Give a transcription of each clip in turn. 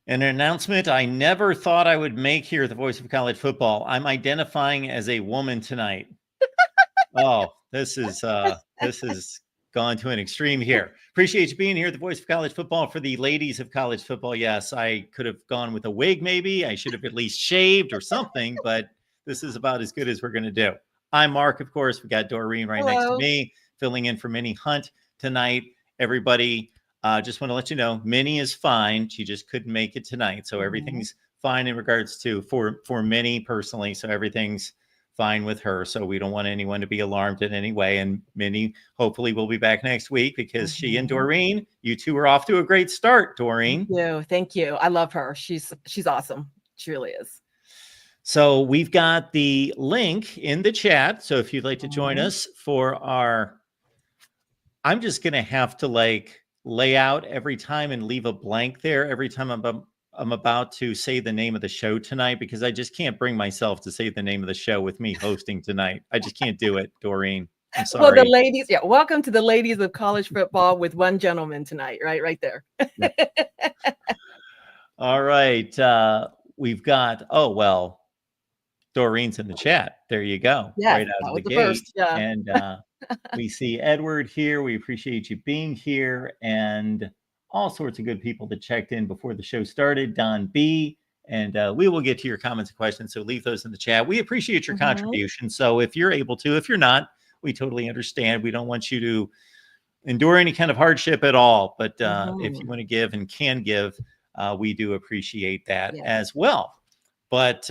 An announcement I never thought I would make here at the Voice of College Football. I'm identifying as a woman tonight. Oh, this is gone to an extreme here. Appreciate you being here at the Voice of College Football for the ladies of college football. Yes, I could have gone with a wig, maybe. I should have at least shaved or something, but this is about as good as we're going to do. I'm Mark, of course. We got Doreen right next to me, filling in for Minnie Hunt tonight. Everybody, just want to let you know, Minnie is fine. She just couldn't make it tonight. So everything's fine in regards to for Minnie personally. So everything's fine with her. So we don't want anyone to be alarmed in any way. And Minnie hopefully will be back next week because she and Doreen, you two are off to a great start, Doreen. Thank you. I love her. She's awesome. She really is. So we've got the link in the chat. So if you'd like to join us for our, I'm just going to have to like lay out every time and leave a blank there every time I'm about to say the name of the show tonight, because I just can't bring myself to say the name of the show with me hosting tonight. I just can't do it, Doreen. I'm sorry. Well, the ladies, welcome to the ladies of college football with one gentleman tonight, right there. All right. We've got, Doreen's in the chat. There you go. Yes, right out of the gate. Yeah. And we see Edward here. We appreciate you being here. And all sorts of good people that checked in before the show started. Don B. And we will get to your comments and questions. So leave those in the chat. We appreciate your contribution. So if you're able to, if you're not, we totally understand. We don't want you to endure any kind of hardship at all. But if you want to give and can give, we do appreciate that as well. But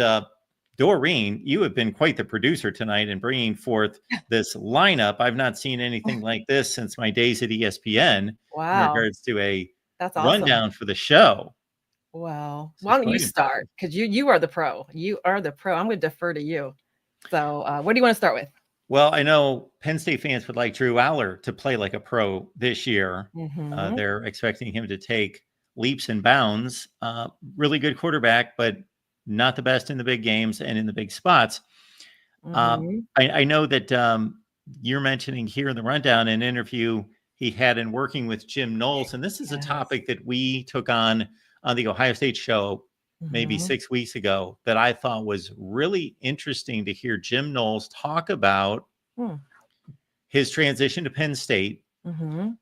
Doreen, you have been quite the producer tonight in bringing forth this lineup. I've not seen anything like this since my days at ESPN. Wow. In regards to a That's awesome. rundown for the show. Wow. Why don't you start? Because you are the pro. You are the pro. I'm going to defer to you. So what do you want to start with? Well, I know Penn State fans would like Drew Aller to play like a pro this year. They're expecting him to take leaps and bounds. Really good quarterback, but not the best in the big games and in the big spots. I know that you're mentioning here in the rundown an interview he had in working with Jim Knowles. And this is a topic that we took on the Ohio State show maybe 6 weeks ago that I thought was really interesting to hear Jim Knowles talk about his transition to Penn State.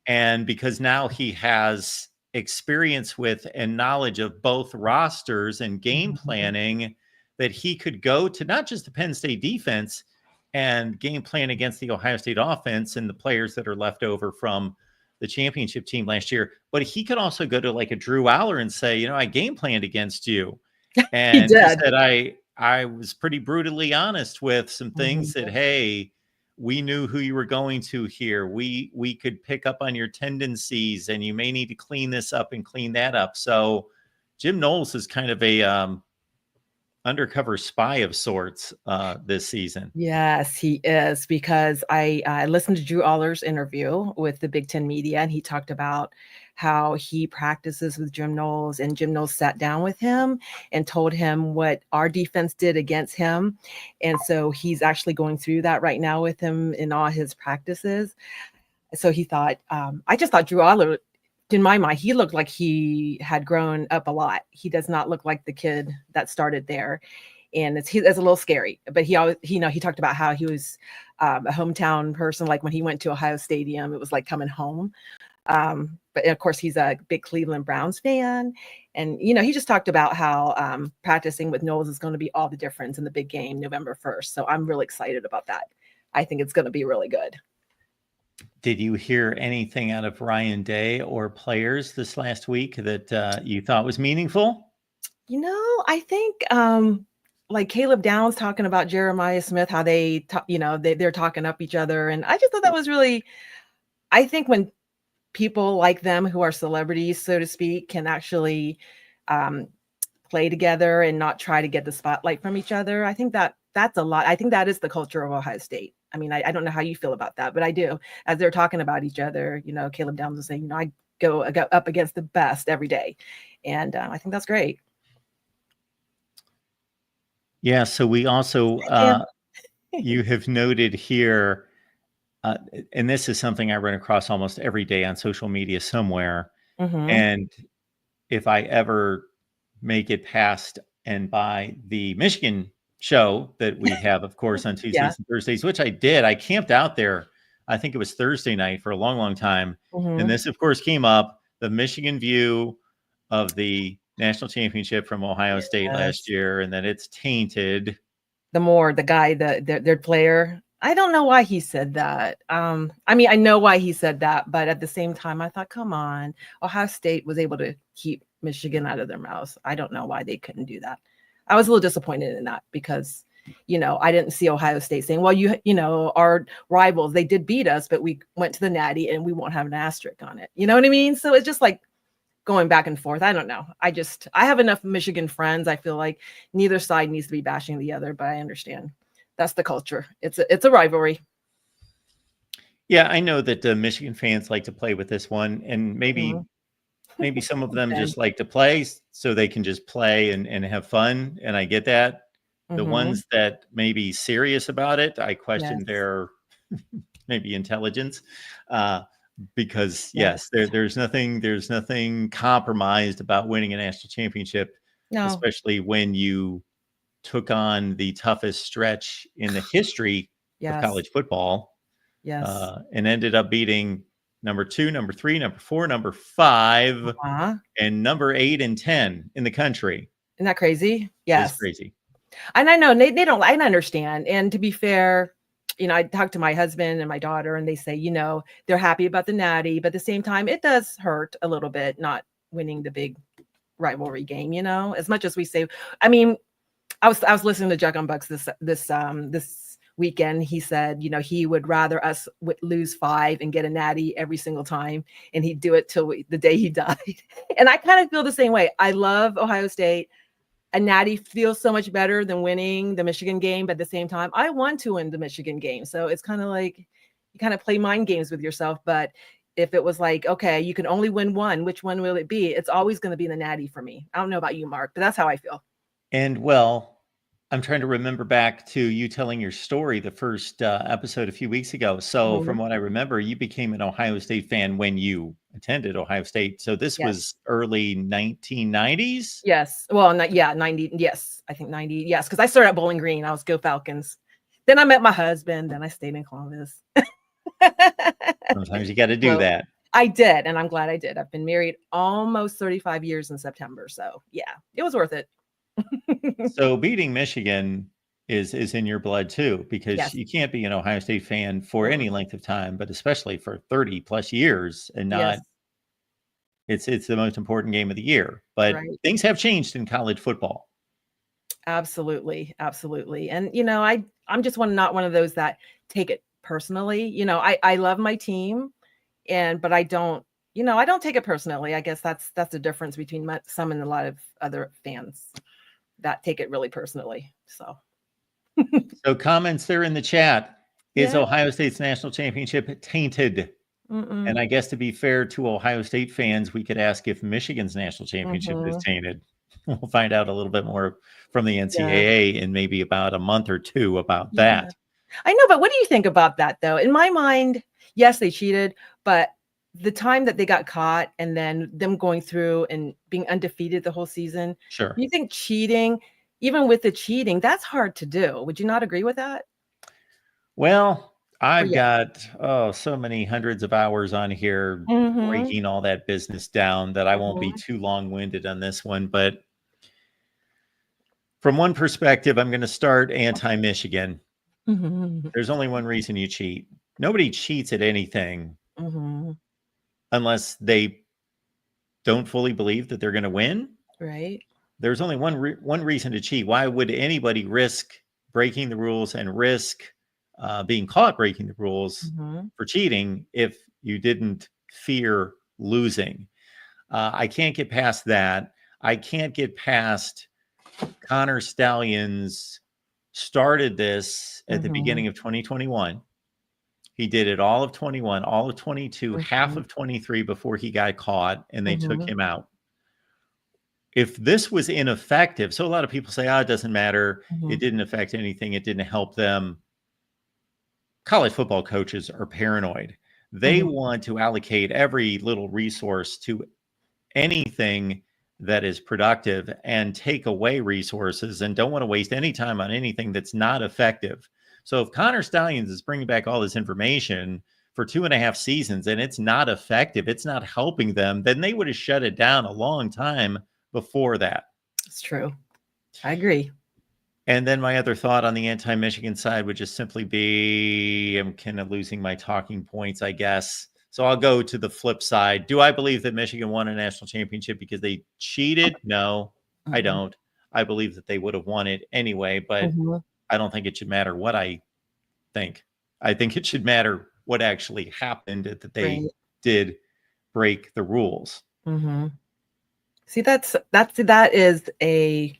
And because now he has experience with and knowledge of both rosters and game planning, that he could go to not just the Penn State defense and game plan against the Ohio State offense and the players that are left over from the championship team last year, but he could also go to like a Drew Aller and say, I game planned against you. And he said, I was pretty brutally honest with some things that, hey, we knew who you were going to here. We could pick up on your tendencies and you may need to clean this up and clean that up. So Jim Knowles is kind of a undercover spy of sorts this season. Yes, he is, because I listened to Drew Aller's interview with the Big Ten media, and he talked about how he practices with Jim Knowles, and Jim Knowles sat down with him and told him what our defense did against him. And so he's actually going through that right now with him in all his practices. So he thought, I just thought Drew Aller, in my mind, he looked like he had grown up a lot. He does not look like the kid that started there. And it's a little scary, but he always, he talked about how he was a hometown person. Like when he went to Ohio Stadium, it was like coming home. But of course he's a big Cleveland Browns fan. And, he just talked about how practicing with Knowles is going to be all the difference in the big game, November 1st. So I'm really excited about that. I think it's going to be really good. Did you hear anything out of Ryan Day or players this last week that you thought was meaningful? I think like Caleb Downs talking about Jeremiah Smith, how they, they're talking up each other. And I just thought that was really, I think when people like them who are celebrities, so to speak, can actually play together and not try to get the spotlight from each other. I think that's a lot. I think that is the culture of Ohio State. I mean, I don't know how you feel about that, but I do. As they're talking about each other, Caleb Downs was saying, I go up against the best every day. And I think that's great. Yeah. So we also, you have noted here, and this is something I run across almost every day on social media somewhere. And if I ever The guy, their player, I don't know why he said that. I mean, I know why he said that, but at the same time, I thought, come on, Ohio State was able to keep Michigan out of their mouths. I don't know why they couldn't do that. I was a little disappointed in that because, I didn't see Ohio State saying, well, our rivals, they did beat us, but we went to the Natty and we won't have an asterisk on it. You know what I mean? So it's just like going back and forth. I don't know. I have enough Michigan friends. I feel like neither side needs to be bashing the other, but I understand that's the culture. It's a rivalry. Yeah, I know that the Michigan fans like to play with this one, and maybe some of them just like to play so they can just play and have fun. And I get that. The ones that may be serious about it, I question their maybe intelligence. Because there's nothing compromised about winning a national championship, especially when you took on the toughest stretch in the history of college football, and ended up beating number 2, number 3, number 4, number 5, and number 8 and 10 in the country. Isn't that crazy? Yes, it's crazy. And I know they don't. I understand. And to be fair, I talk to my husband and my daughter, and they say, they're happy about the Natty, but at the same time, it does hurt a little bit not winning the big rivalry game. As much as we say, I mean, I was listening to Juck on Bucks this weekend. He said, he would rather us lose 5 and get a Natty every single time, and he'd do it till the day he died. And I kind of feel the same way. I love Ohio State. A Natty feels so much better than winning the Michigan game, but at the same time, I want to win the Michigan game. So it's kind of like you kind of play mind games with yourself. But if it was like, okay, you can only win one, which one will it be? It's always going to be the Natty for me. I don't know about you, Mark, but that's how I feel. And well, I'm trying to remember back to you telling your story, the first episode a few weeks ago. So from what I remember, you became an Ohio State fan when you attended Ohio State. So this was early 1990s? Yes. Well, 90. Yes. I think 90. Yes. Because I started at Bowling Green. I was Go Falcons. Then I met my husband. Then I stayed in Columbus. Sometimes you got to do that. I did. And I'm glad I did. I've been married almost 35 years in September. So yeah, it was worth it. So beating Michigan is in your blood too, because you can't be an Ohio State fan for any length of time, but especially for 30 plus years and not. It's the most important game of the year, but things have changed in college football. Absolutely. Absolutely. And, I'm just not one of those that take it personally. I love my team but I don't take it personally. I guess that's the difference between some and a lot of other fans that take it really personally. So comments there in the chat. Is Ohio State's national championship tainted? And I guess to be fair to Ohio State fans, we could ask if Michigan's national championship is tainted. We'll find out a little bit more from the NCAA in maybe about a month or two about that. I know, but what do you think about that, though? In my mind, yes, they cheated, but the time that they got caught and then them going through and being undefeated the whole season. Sure. You think cheating, even with the cheating, that's hard to do. Would you not agree with that? Well, I've got so many hundreds of hours on here breaking all that business down that I won't be too long-winded on this one. But from one perspective, I'm going to start anti-Michigan. There's only one reason you cheat. Nobody cheats at anything unless they don't fully believe that they're going to win. Right. There's only one reason to cheat. Why would anybody risk breaking the rules and risk being caught breaking the rules for cheating if you didn't fear losing? I can't get past that. I can't get past Connor Stalions started this at the beginning of 2021. He did it all of 21, all of 22, half of 23 before he got caught, and they took him out. If this was ineffective, so a lot of people say, it doesn't matter. It didn't affect anything. It didn't help them. College football coaches are paranoid. They want to allocate every little resource to anything that is productive and take away resources and don't want to waste any time on anything that's not effective. So if Connor Stallions is bringing back all this information for 2.5 seasons and it's not effective, it's not helping them, then they would have shut it down a long time before that. It's true. I agree. And then my other thought on the anti-Michigan side would just simply be, I'm kind of losing my talking points, I guess. So I'll go to the flip side. Do I believe that Michigan won a national championship because they cheated? No, I don't. I believe that they would have won it anyway, but I don't think it should matter what I think. I think it should matter what actually happened, that they did break the rules. See, that is a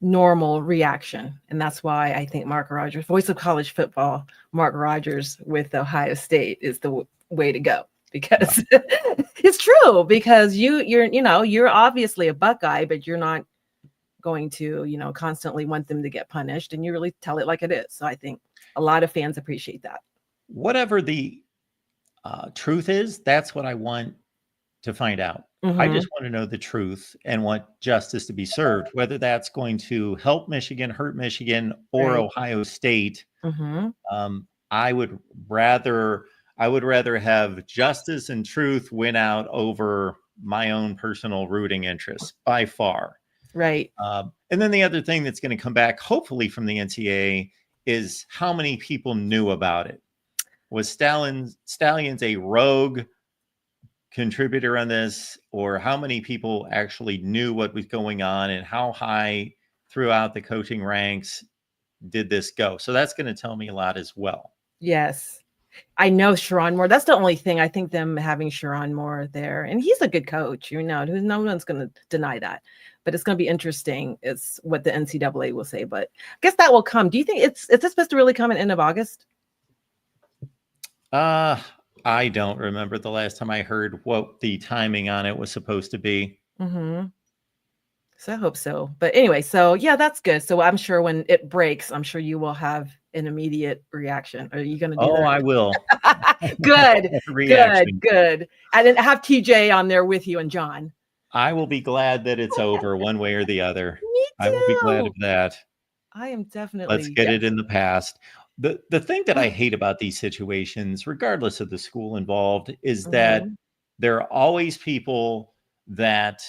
normal reaction, and that's why I think Mark Rogers, voice of college football, Mark Rogers with Ohio State is the way to go, because it's true, because you're obviously a Buckeye, but you're not going to constantly want them to get punished, and you really tell it like it is. So I think a lot of fans appreciate that. Whatever the truth is, that's what I want to find out. I just want to know the truth and want justice to be served, whether that's going to help Michigan, hurt Michigan, or Ohio State. I would rather have justice and truth win out over my own personal rooting interests by far. Right. And then the other thing that's going to come back, hopefully, from the NCAA is how many people knew about it. Was Stallions a rogue contributor on this, or how many people actually knew what was going on, and how high throughout the coaching ranks did this go? So that's going to tell me a lot as well. Yes. I know Sharon Moore. That's the only thing. I think them having Sharon Moore there, and he's a good coach, no one's going to deny that, but it's going to be interesting. It's what the NCAA will say, but I guess that will come. Do you think is this supposed to really come at the end of August? I don't remember the last time I heard what the timing on it was supposed to be. So I hope so. But anyway, so yeah, that's good. So I'm sure when it breaks, I'm sure you will have an immediate reaction. Are you going to do that? I will. Good. Good. And then have TJ on there with you and John. I will be glad that it's over one way or the other. Me too. I will be glad of that. I am definitely. Let's get it in the past. The thing that I hate about these situations, regardless of the school involved, is that there are always people that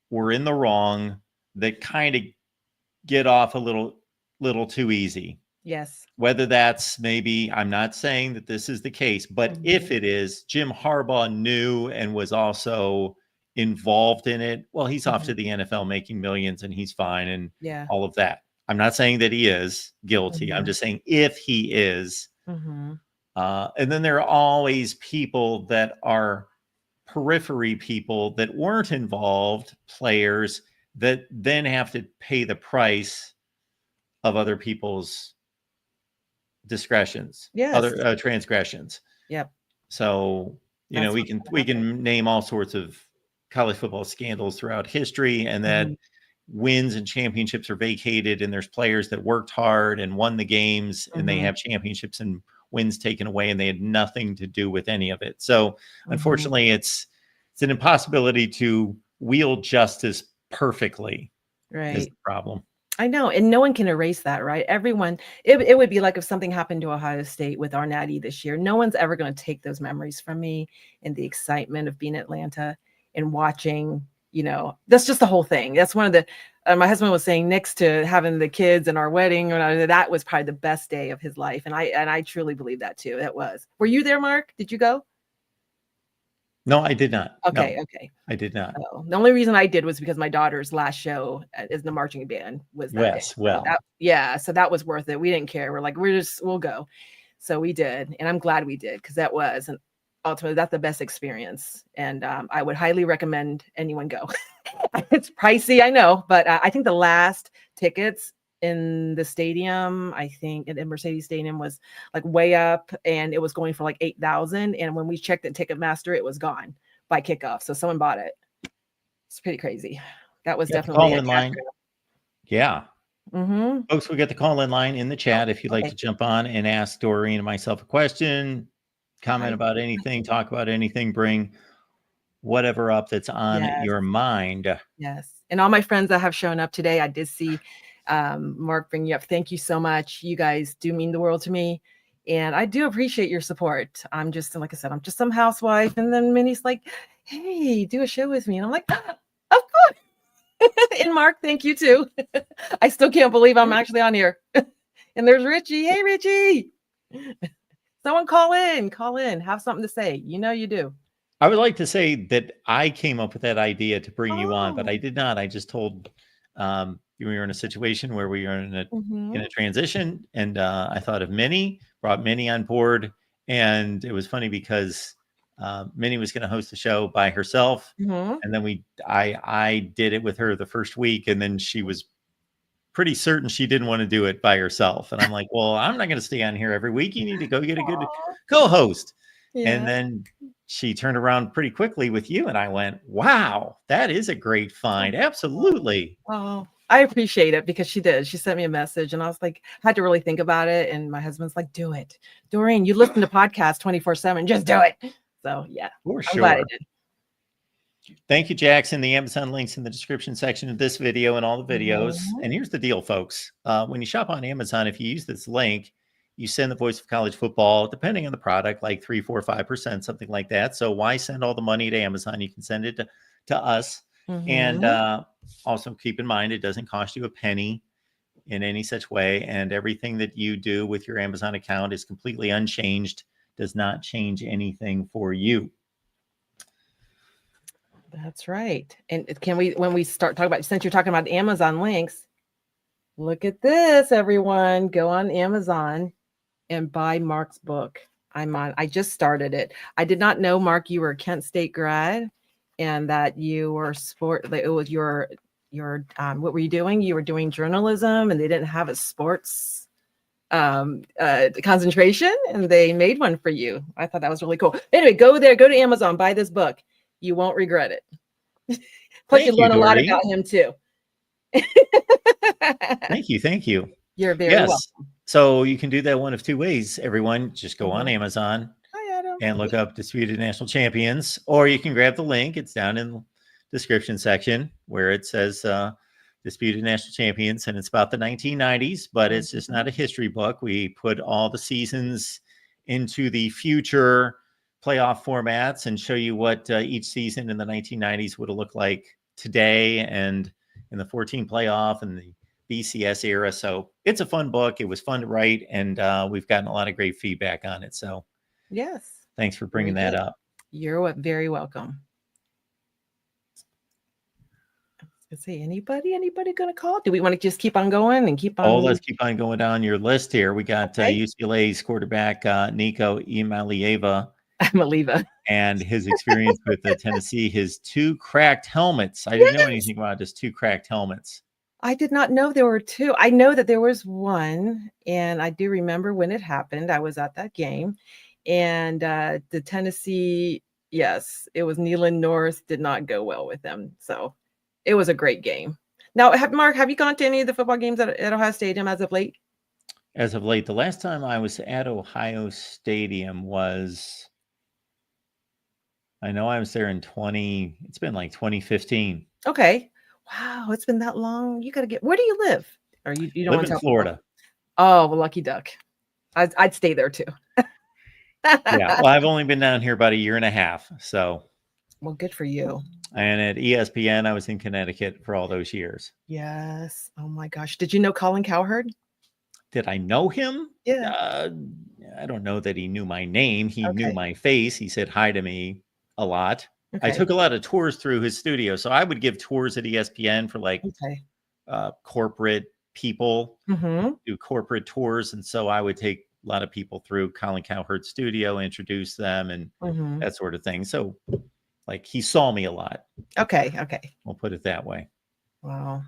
were in the wrong that kind of get off a little too easy. Yes. Whether that's maybe, I'm not saying that this is the case, but if it is, Jim Harbaugh knew and was also involved in it, well, he's off to the NFL making millions and he's fine and all of that. I'm not saying that he is guilty. I'm just saying if he is. And then there are always people that are periphery people that weren't involved, players that then have to pay the price of other people's discretions, other transgressions. Yep. So, we can name all sorts of college football scandals throughout history, and that wins and championships are vacated, and there's players that worked hard and won the games and they have championships and wins taken away, and they had nothing to do with any of it. So unfortunately, it's an impossibility to wield justice perfectly. Right. Is the problem. I know. And no one can erase that, right? Everyone, it would be like if something happened to Ohio State with our Natty this year. No one's ever going to take those memories from me and the excitement of being in Atlanta and watching, that's just the whole thing. That's one of the, my husband was saying, next to having the kids and our wedding, that was probably the best day of his life. And I truly believe that too. It was. Were you there, Mark? Did you go? No, I did not. Okay. No, okay. I did not. Oh, the only reason I did was because my daughter's last show as the marching band was that day. Well. So that was worth it. We didn't care. We're like, we'll go. So we did. And I'm glad we did, because that was, and ultimately that's the best experience. And I would highly recommend anyone go. It's pricey, I know, but I think the last tickets in the stadium, I think in Mercedes Stadium, was like way up, and it was going for like 8,000. And when we checked at Ticketmaster, it was gone by kickoff. So someone bought it. It's pretty crazy. That was definitely call in line. Yeah. Folks, we got the call in line in the chat. If you'd like to jump on and ask Doreen and myself a question, comment about anything, talk about anything, bring whatever up that's on Yes. your mind. Yes. And all my friends that have shown up today, I did see Mark bring you up. Thank you so much. You guys do mean the world to me. And I do appreciate your support. I'm just, like I said, I'm just some housewife. And then Minnie's like, hey, do a show with me. And I'm like, "Ah, of course." And Mark, thank you too. I still can't believe I'm actually on here. And there's Richie. Hey, Richie. Someone call in, have something to say. You know you do. I would like to say that I came up with that idea to bring you on, but Oh. I did not. I just told we were in a situation where we were in a transition, and I thought of Minnie, brought Minnie on board, and it was funny because Minnie was going to host the show by herself, and then I did it with her the first week, and then she was pretty certain she didn't want to do it by herself, and I'm like, well, I'm not going to stay on here every week. You need to go get a good co-host. Yeah. And then she turned around pretty quickly with you, and I went, wow, that is a great find. Absolutely. Oh, I appreciate it because she did. She sent me a message and I was like, had to really think about it. And my husband's like, do it. Doreen, you listen to podcasts 24/7. Just do it. So yeah, For I'm glad I sure. did. Thank you, Jackson. The Amazon links in the description section of this video and all the videos. And here's the deal, folks. When you shop on Amazon, if you use this link, you send the Voice of College Football, depending on the product, like 3, 4, 5%, something like that. So why send all the money to Amazon? You can send it to us. And also keep in mind, it doesn't cost you a penny in any such way. And everything that you do with your Amazon account is completely unchanged, does not change anything for you. That's right. And can we, when we start talking about, since you're talking about Amazon links, look at this, everyone. Go on Amazon and buy Mark's book. I just started it. I did not know, Mark, you were a Kent State grad and that you were it was your what were you doing? You were doing journalism and they didn't have a sports concentration and they made one for you. I thought that was really cool. Anyway, go there, go to Amazon, buy this book. You won't regret it. Plus, you learn a lot about him too. Thank you. Thank you. You're very welcome. So you can do that one of two ways, everyone. Just go on Amazon and look up Disputed National Champions, or you can grab the link. It's down in the description section where it says Disputed National Champions, and it's about the 1990s, but it's just not a history book. We put all the seasons into the future playoff formats and show you what each season in the 1990s would have looked like today and in the 14 playoff and the BCS era. So it's a fun book. It was fun to write, and we've gotten a lot of great feedback on it. So yes, thanks for bringing that up. You're very welcome. Let's see, anybody going to call? Do we want to just keep on going and keep on? Oh, let's keep on going down your list here. We got UCLA's quarterback Nico Imalieva. And his experience with the Tennessee, his 2 cracked helmets. I didn't know anything about his 2 cracked helmets. I did not know there were 2. I know that there was one, and I do remember when it happened. I was at that game, and the Tennessee, yes, it was Neyland North, did not go well with them. So it was a great game. Now, Mark, have you gone to any of the football games at Ohio Stadium as of late? As of late, the last time I was at Ohio Stadium was, I know I was there in it's been like 2015. Okay. Wow, it's been that long. You got to where do you live? Or you don't want to live in Florida. People? Oh, well, lucky duck. I'd stay there too. Yeah, well, I've only been down here about a year and a half. So, well, good for you. And at ESPN, I was in Connecticut for all those years. Yes. Oh my gosh. Did you know Colin Cowherd? Did I know him? Yeah. I don't know that he knew my name. He knew my face. He said hi to me a lot. I took a lot of tours through his studio. So I would give tours at ESPN for like corporate people, do corporate tours. And so I would take a lot of people through Colin Cowherd's studio, introduce them and that sort of thing. So like he saw me a lot. Okay. We'll put it that way. Wow.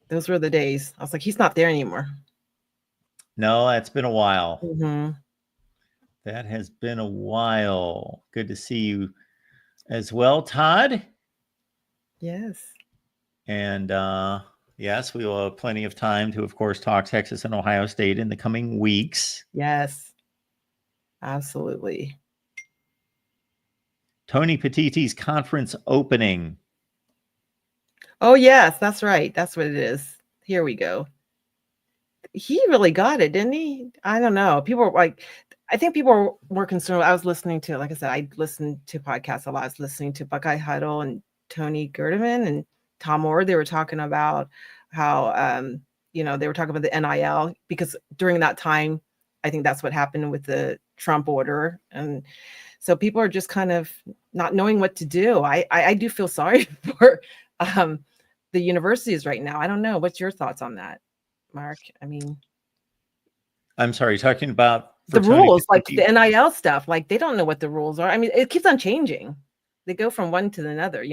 Those were the days. I was like, he's not there anymore. No, that's been a while. That has been a while. Good to see you as well, Todd. Yes. And yes, we will have plenty of time to, of course, talk Texas and Ohio State in the coming weeks. Yes. Absolutely. Tony Petiti's conference opening. Oh, yes, that's right. That's what it is. Here we go. He really got it, didn't he? I don't know. People were like, I think people were more concerned. I was listening to, like I said, I listened to podcasts a lot. I was listening to Buckeye Huddle and Tony Gerdeman and Tom Moore. They were talking about how, they were talking about the NIL, because during that time, I think that's what happened with the Trump order. And so people are just kind of not knowing what to do. I do feel sorry for the universities right now. I don't know. What's your thoughts on that, Mark? I mean, I'm sorry, talking about the rules, like the NIL stuff, like they don't know what the rules are. I mean, it keeps on changing. They go from one to another,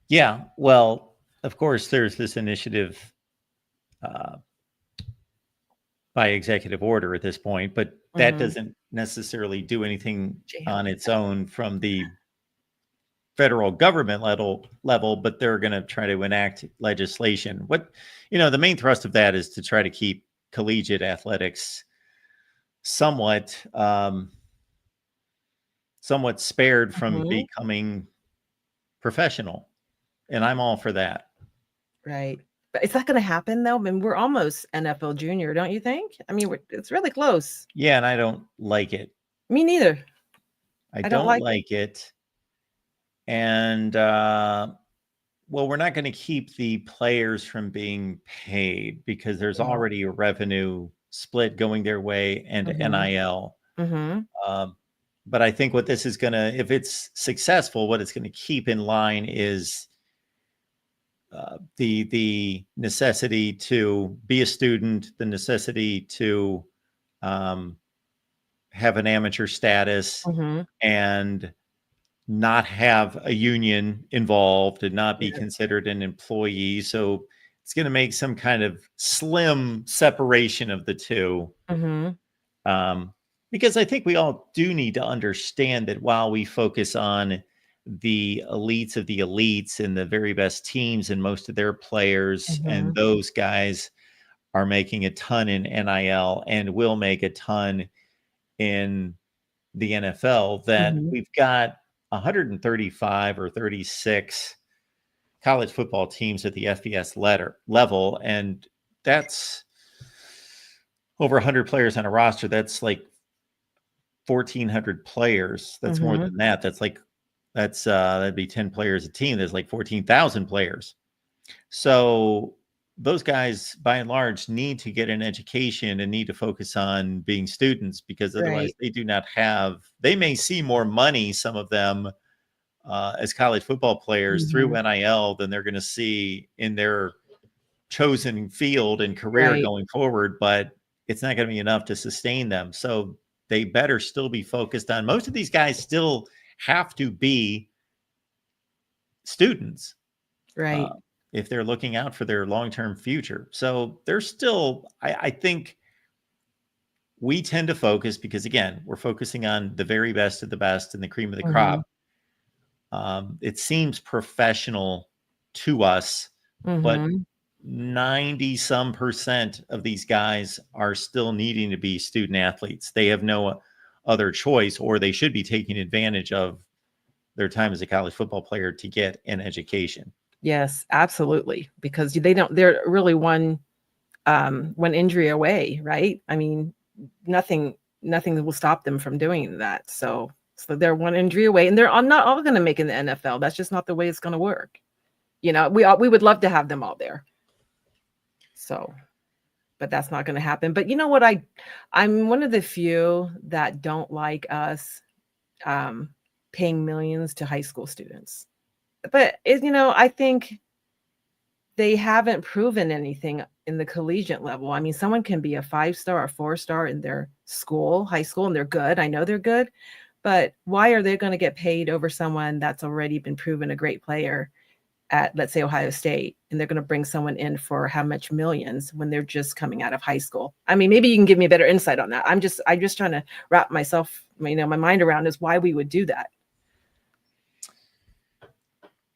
Yeah, well, of course, there's this initiative by executive order at this point, but that doesn't necessarily do anything on its own from the federal government level, but they're going to try to enact legislation. What, the main thrust of that is to try to keep collegiate athletics somewhat spared from becoming professional. And I'm all for that. Right. But is that going to happen though? I mean, we're almost NFL junior, don't you think? I mean, it's really close. Yeah. And I don't like it. Me neither. I don't like it. And, well, we're not going to keep the players from being paid because there's already a revenue split going their way and NIL. But I think what this is going to, if it's successful, what it's going to keep in line is the necessity to be a student, the necessity to have an amateur status and not have a union involved and not be considered an employee. So it's going to make some kind of slim separation of the two. Because I think we all do need to understand that while we focus on the elites of the elites and the very best teams and most of their players, and those guys are making a ton in NIL and will make a ton in the NFL, that we've got 135 or 36 college football teams at the FBS level, and that's over 100 players on a roster. That's like 1,400 players. That's more than that. That'd be 10 players a team. There's like 14,000 players. So those guys, by and large, need to get an education and need to focus on being students, because otherwise they may see more money, some of them, as college football players through NIL than they're going to see in their chosen field and career going forward, but it's not going to be enough to sustain them. So they better still be focused on, most of these guys still have to be students. Right. If they're looking out for their long-term future. So there's still, I think we tend to focus, because again, we're focusing on the very best of the best and the cream of the crop. It seems professional to us, but 90% of these guys are still needing to be student athletes. They have no other choice, or they should be taking advantage of their time as a college football player to get an education. Yes, absolutely. Because they're really one injury away, right? I mean, nothing will stop them from doing that. So they're one injury away, and they're not all going to make in the NFL. That's just not the way it's going to work. We would love to have them all there. So, but that's not going to happen. But you know what? I'm one of the few that don't like us paying millions to high school students. But I think they haven't proven anything in the collegiate level. I mean, someone can be a 5-star or 4-star in their high school, and they're good. I know they're good, but why are they going to get paid over someone that's already been proven a great player at, let's say, Ohio State, and they're going to bring someone in for how much millions when they're just coming out of high school? I mean, maybe you can give me a better insight on that. I'm just trying to wrap my mind around is why we would do that.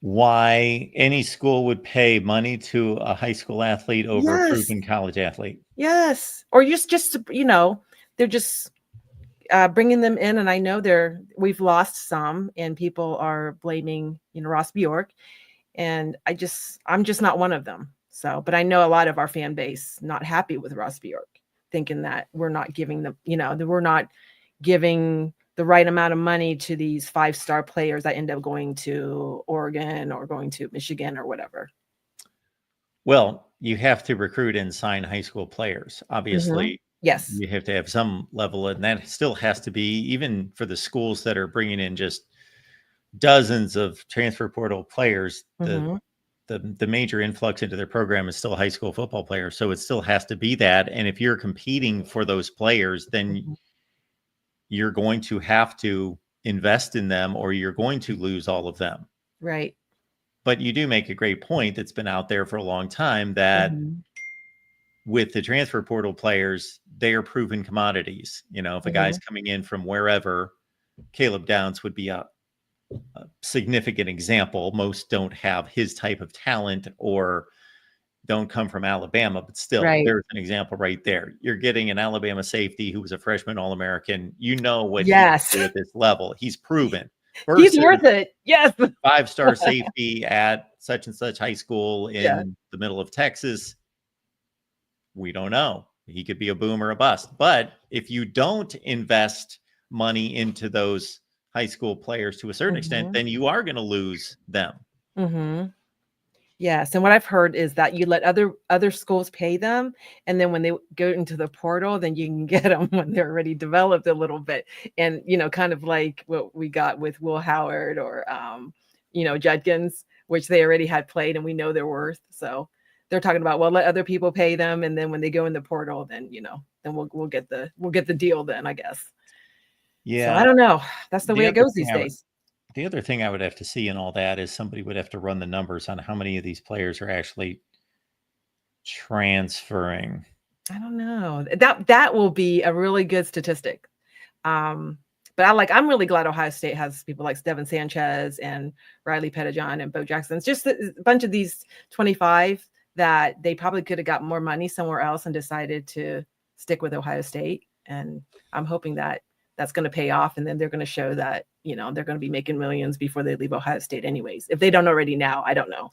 Why any school would pay money to a high school athlete over a proven college athlete. Yes. Or they're just bringing them in, and I know we've lost some, and people are blaming, Ross Bjork, and I'm just not one of them. So, but I know a lot of our fan base not happy with Ross Bjork, thinking that we're not giving them, that we're not giving the right amount of money to these 5-star players that end up going to Oregon or going to Michigan or whatever. Well, you have to recruit and sign high school players. Obviously, yes, you have to have some level, and that still has to be, even for the schools that are bringing in just dozens of transfer portal players, the major influx into their program is still high school football players. So it still has to be that. And if you're competing for those players, then you're going to have to invest in them, or you're going to lose all of them. Right. But you do make a great point that's been out there for a long time, that with the transfer portal players, they are proven commodities. If a guy's coming in from wherever, Caleb Downs would be a significant example. Most don't have his type of talent or don't come from Alabama, but still, there's an example right there. You're getting an Alabama safety who was a freshman All-American. What he can do at this level. He's proven. He's worth it. Yes. 5-star safety at such and such high school in the middle of Texas. We don't know. He could be a boom or a bust. But if you don't invest money into those high school players to a certain extent, then you are going to lose them. Yes. And what I've heard is that you let other schools pay them, and then when they go into the portal, then you can get them when they're already developed a little bit. And, kind of like what we got with Will Howard or, Judkins, which they already had played and we know their worth. So they're talking about, well, let other people pay them. And then when they go in the portal, then, then we'll get the deal then, I guess. Yeah. So I don't know. That's the way it goes these days. The other thing I would have to see in all that is somebody would have to run the numbers on how many of these players are actually transferring. I don't know. That will be a really good statistic. But I'm really glad Ohio State has people like Devin Sanchez and Riley Pettijohn and Bo Jackson. It's just a bunch of these 25 that they probably could have got more money somewhere else and decided to stick with Ohio State. And I'm hoping that that's going to pay off. And then they're going to show that, they're going to be making millions before they leave Ohio State anyways. If they don't already now, I don't know.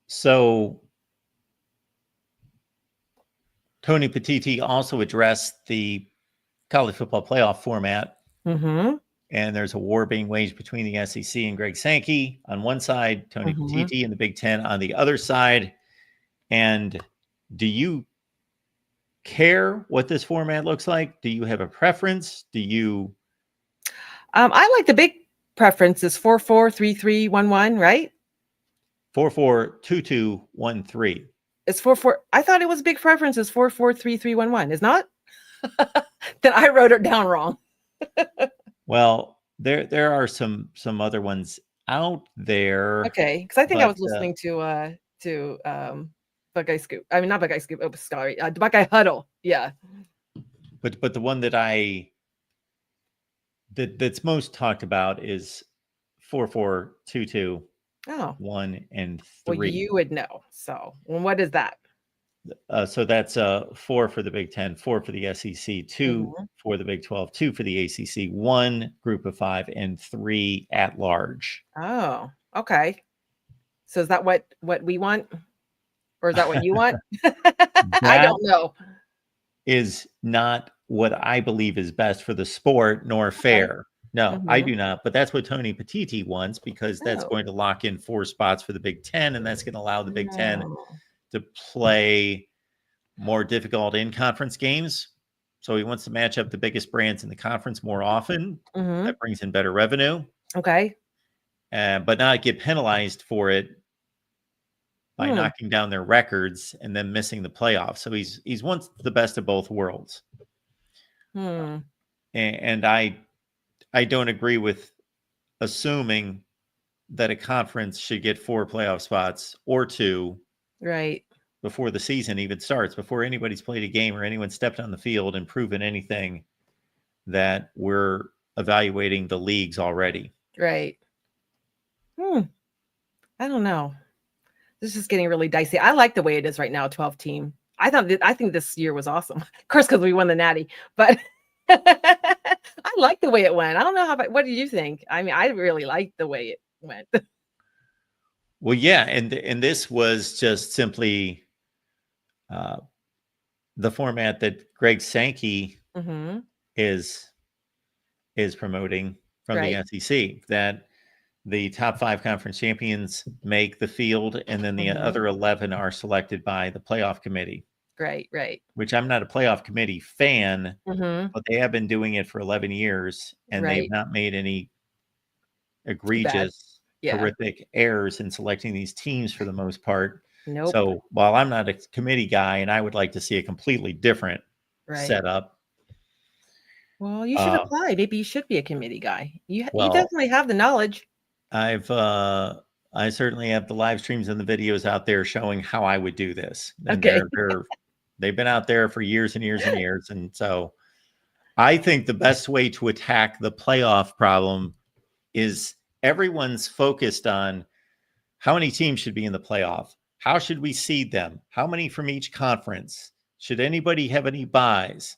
So Tony Petitti also addressed the college football playoff format. And there's a war being waged between the SEC and Greg Sankey on one side, Tony Petitti and the Big Ten on the other side. And do you care what this format looks like? Do you have a preference? Do you? I like the big preference is 4-4-3-3-1-1, right? 4-4-2-2-1-3. It's 4-4. I thought it was big preference is 4-4-3-3-1-1. Is not? Then I wrote it down wrong. Well, there are some other ones out there. Okay, because I think I was listening to Buckeye Scoop. I mean, not Buckeye Scoop. Oh, sorry, Buckeye Huddle. Yeah. But the one that's most talked about is 4-4-2-2. Oh. 1 and 3. Well, you would know. So, what is that? So that's 4 for the Big Ten, 4 for the SEC, 2 for the Big 12, 2 for the ACC, 1 group of 5, and 3 at large. Oh, okay. So is that what we want? Or is that what you want? I don't know. Is not what I believe is best for the sport, nor fair. No, I do not. But that's what Tony Petitti wants, because that's going to lock in 4 spots for the Big Ten, and that's going to allow the Big Ten to play more difficult in-conference games. So he wants to match up the biggest brands in the conference more often. That brings in better revenue. Okay. But not get penalized for it by knocking down their records and then missing the playoffs. So he's wants the best of both worlds. And I don't agree with assuming that a conference should get 4 playoff spots or 2 before the season even starts, before anybody's played a game or anyone stepped on the field and proven anything, that we're evaluating the leagues already. Right. I don't know. This is getting really dicey. I like the way it is right now, 12 team. I think this year was awesome. Of course, because we won the Natty, but I like the way it went. I don't know what did you think? I mean, I really liked the way it went. Well, yeah, and this was just simply the format that Greg Sankey is promoting from the SEC, that the top 5 conference champions make the field, and then the other 11 are selected by the playoff committee. Right. Which I'm not a playoff committee fan, but they have been doing it for 11 years, and they've not made any egregious, horrific errors in selecting these teams for the most part. Nope. So while I'm not a committee guy, and I would like to see a completely different setup. Well, you should apply. Maybe you should be a committee guy. You definitely have the knowledge. I certainly have the live streams and the videos out there showing how I would do this. And they've been out there for years and years and years. And so I think the best way to attack the playoff problem is everyone's focused on how many teams should be in the playoff. How should we seed them? How many from each conference? Should anybody have any buys?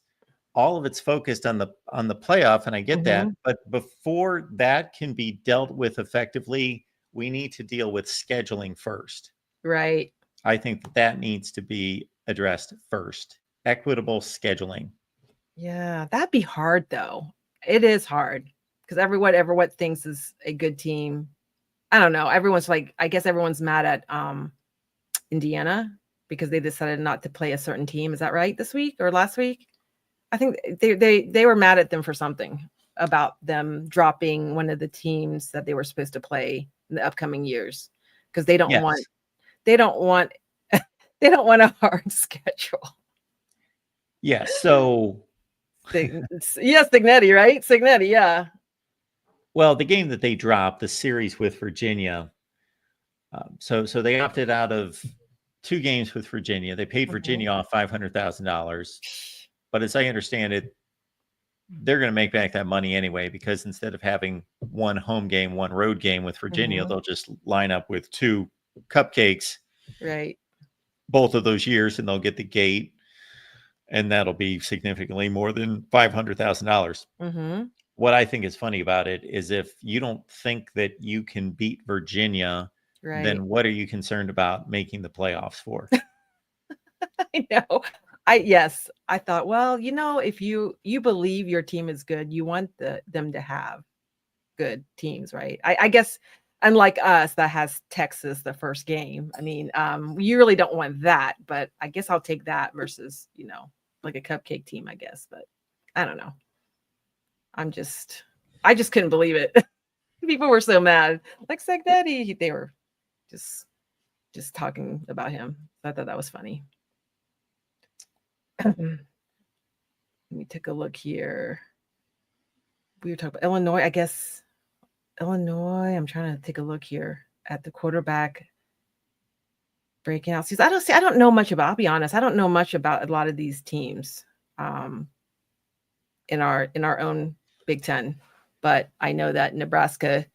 All of it's focused on the playoff, and I get that. But before that can be dealt with effectively, we need to deal with scheduling first. Right. I think that needs to be addressed first. Equitable scheduling. Yeah, that'd be hard though. It is hard because everyone thinks is a good team. I don't know. Everyone's like, I guess everyone's mad at Indiana because they decided not to play a certain team. Is that right? This week or last week? I think they were mad at them for something about them dropping one of the teams that they were supposed to play in the upcoming years because they don't want a hard schedule. Yes. So Signetti, right? Signetti, yeah. Well, the game that they dropped, the series with Virginia. So they opted out of 2 games with Virginia. They paid Virginia off $500,000. But as I understand it, they're going to make back that money anyway, because instead of having 1 home game, 1 road game with Virginia, they'll just line up with 2 cupcakes. Right. Both of those years, and they'll get the gate. And that'll be significantly more than $500,000. What I think is funny about it is if you don't think that you can beat Virginia, then what are you concerned about making the playoffs for? I know. I thought, well, if you believe your team is good, you want them to have good teams, right? I guess unlike us that has Texas the first game. I mean, you really don't want that, but I guess I'll take that versus, like a cupcake team, I guess. But I don't know. I just couldn't believe it. People were so mad. Like Sagnetti, they were just talking about him. I thought that was funny. Let me take a look here. We were talking about Illinois. I guess Illinois. I'm trying to take a look here at the quarterback breaking out. I don't know much about. I'll be honest. I don't know much about a lot of these teams in our own Big Ten, but I know that Nebraska,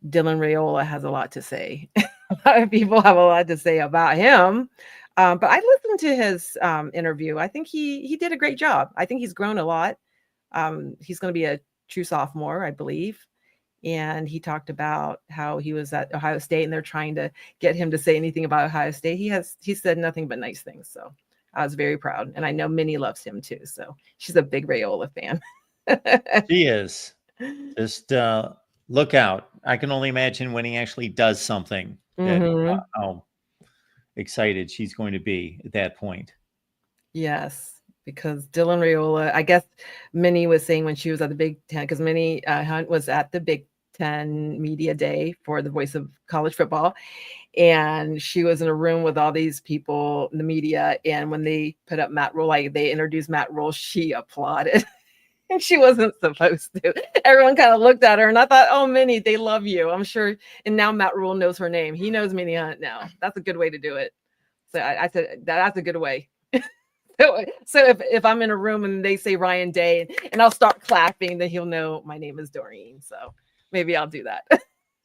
Dylan Raiola has a lot to say. A lot of people have a lot to say about him. But I listened to his interview. I think he did a great job. I think he's grown a lot. He's going to be a true sophomore, I believe. And he talked about how he was at Ohio State and they're trying to get him to say anything about Ohio State. He said nothing but nice things. So I was very proud. And I know Minnie loves him too. So she's a big Raiola fan. She is. Just look out. I can only imagine when he actually does something that how excited she's going to be at that point. Yes, because Dylan Raiola, I guess Minnie was saying when she was at the Big Ten, because Minnie Hunt was at the Big Ten Media Day for the Voice of College Football. And she was in a room with all these people in the media. And when they put up Matt Rule, like they introduced Matt Rule, she applauded. And she wasn't supposed to. Everyone kind of looked at her and I thought, oh, Minnie, they love you. I'm sure. And now Matt Rule knows her name. He knows Minnie Hunt now. That's a good way to do it. So I said, that's a good way. So if I'm in a room and they say Ryan Day and I'll start clapping, then he'll know my name is Doreen. So maybe I'll do that.